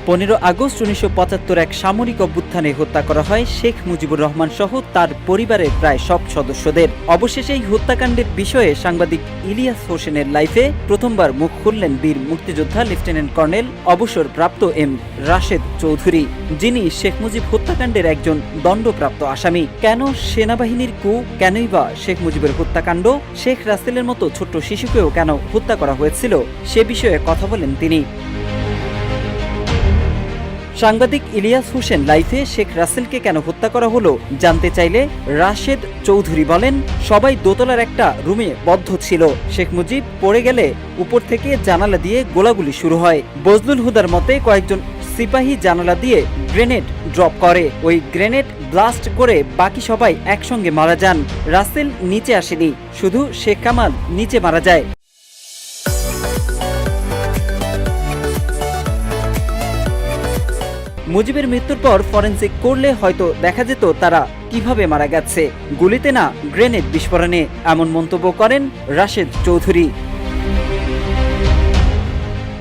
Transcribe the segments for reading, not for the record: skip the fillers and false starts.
15 August 1975 এক সামরিক অভ্যুত্থানে হত্যা করা হয় শেখ মুজিবুর রহমান সহ তার পরিবারের প্রায় সব সদস্যদের। অবশেষে এই হত্যাকাণ্ডের বিষয়ে সাংবাদিক ইলিয়াস হোসেনের লাইফে প্রথমবার মুখ খুললেন বীর মুক্তিযোদ্ধা লেফটেন্যান্ট কর্নেল অবসরপ্রাপ্ত এম রাশেদ চৌধুরী, যিনি শেখ মুজিব হত্যাকাণ্ডের একজন দণ্ডপ্রাপ্ত আসামি। কেন সেনাবাহিনীর কু, কেনই বা শেখ মুজিবের হত্যাকাণ্ড, শেখ রাসেলের মতো ছোট্ট শিশুকেও কেন হত্যা করা হয়েছিল সে বিষয়ে কথা বলেন তিনি। সাংবাদিক ইলিয়াস হোসেন লাইফে শেখ রাসেলকে কেন হত্যা করা হলো জানতে চাইলে রাশেদ চৌধুরী বলেন, সবাই দোতলার একটা রুমে বদ্ধ ছিল। শেখ মুজিব পড়ে গেলে উপর থেকে জানালা দিয়ে গোলাগুলি শুরু হয়। বজলুল হুদার মতে কয়েকজন সিপাহী জানালা দিয়ে গ্রেনেড ড্রপ করে। ওই গ্রেনেড ব্লাস্ট করে বাকি সবাই একসঙ্গে মারা যান। রাসেল নিচে আসেনি, শুধু শেখ কামাল নিচে মারা যায়। মুজিবের মৃত্যুর পর ফরেনসিক করলে হয়তো দেখা যেত তারা কিভাবে মারা গেছে, গুলিতে না গ্রেনেড বিস্ফোরণে, এমন মন্তব্য করেন রাশেদ চৌধুরী।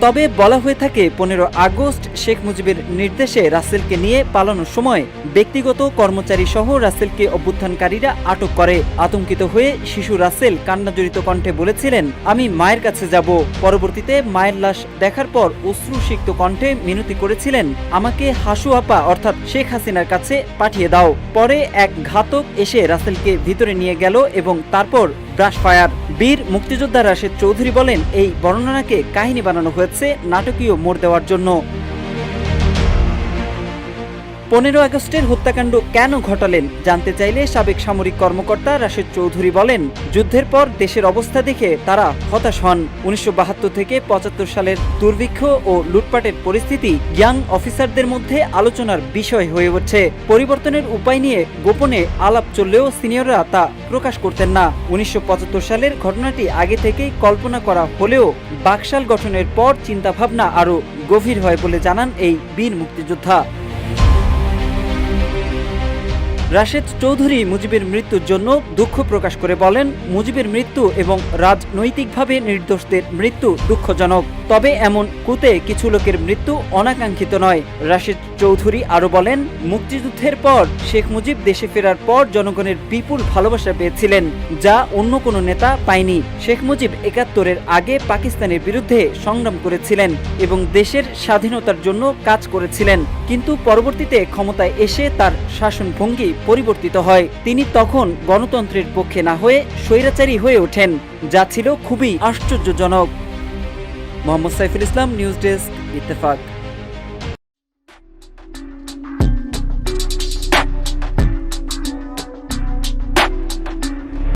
তবে বলা হয়ে থাকে 15 আগস্ট শেখ মুজিবের নির্দেশে রাসেলকে নিয়ে পালানোর সময় ব্যক্তিগত কর্মচারী সহ রাসেলকে অভ্যুত্থানকারীরা আটক করে। আতঙ্কিত হয়ে শিশু রাসেল কান্নাজড়িত কণ্ঠে বলেছিলেন, আমি মায়ের কাছে যাব। পরবর্তীতে মায়ের লাশ দেখার পর অশ্রুসিক্ত কণ্ঠে মিনতি করেছিলেন, আমাকে হাসু আপা অর্থাৎ শেখ হাসিনার কাছে পাঠিয়ে দাও। পরে এক ঘাতক এসে রাসেলকে ভিতরে নিয়ে গেল এবং তারপর ব্রাশ ফায়ার। বীর মুক্তিযোদ্ধা রাশেদ চৌধুরী বলেন, এই বর্ণনাকে কাহিনী বানানো হয়েছে নাটকীয় মোড় দেওয়ার জন্য। 15 আগস্টের হত্যাকাণ্ড কেন ঘটালেন জানতে চাইলে সাবেক সামরিক কর্মকর্তা রাশেদ চৌধুরী বলেন, যুদ্ধের পর দেশের অবস্থা দেখে তারা হতাশ হন। 1972 থেকে 75 সালের দুর্ভিক্ষ ও লুটপাটের পরিস্থিতি ইয়াং অফিসারদের মধ্যে আলোচনার বিষয় হয়ে ওঠে। পরিবর্তনের উপায় নিয়ে গোপনে আলাপ চললেও সিনিয়ররা তা প্রকাশ করতেন না। 1975 সালের ঘটনাটি আগে থেকেই কল্পনা করা হলেও বাকশাল গঠনের পর চিন্তাভাবনা আরও গভীর হয় বলে জানান এই বীর মুক্তিযোদ্ধা। রাশেদ চৌধুরী মুজিবের মৃত্যুর জন্য দুঃখ প্রকাশ করে বলেন, মুজিবের মৃত্যু এবং রাজনৈতিকভাবে নির্দোষদের মৃত্যু দুঃখজনক, তবে এমন কুতে কিছু লোকের মৃত্যু অনাকাঙ্ক্ষিত নয়। রাশেদ চৌধুরী আরও বলেন, মুক্তিযুদ্ধের পর শেখ মুজিব দেশে ফেরার পর জনগণের বিপুল ভালোবাসা পেয়েছিলেন, যা অন্য কোনো নেতা পায়নি। শেখ মুজিব 71-এর আগে পাকিস্তানের বিরুদ্ধে সংগ্রাম করেছিলেন এবং দেশের স্বাধীনতার জন্য কাজ করেছিলেন, কিন্তু পরবর্তীতে ক্ষমতায় এসে তার শাসনভঙ্গি পরিবর্তিত হয়। তিনি তখন গণতন্ত্রের পক্ষে না হয়ে স্বৈরাচারী হয়ে ওঠেন, যা ছিল খুবই আশ্চর্যজনক। Mohammad Saiful Islam, news desk, Ittefaq.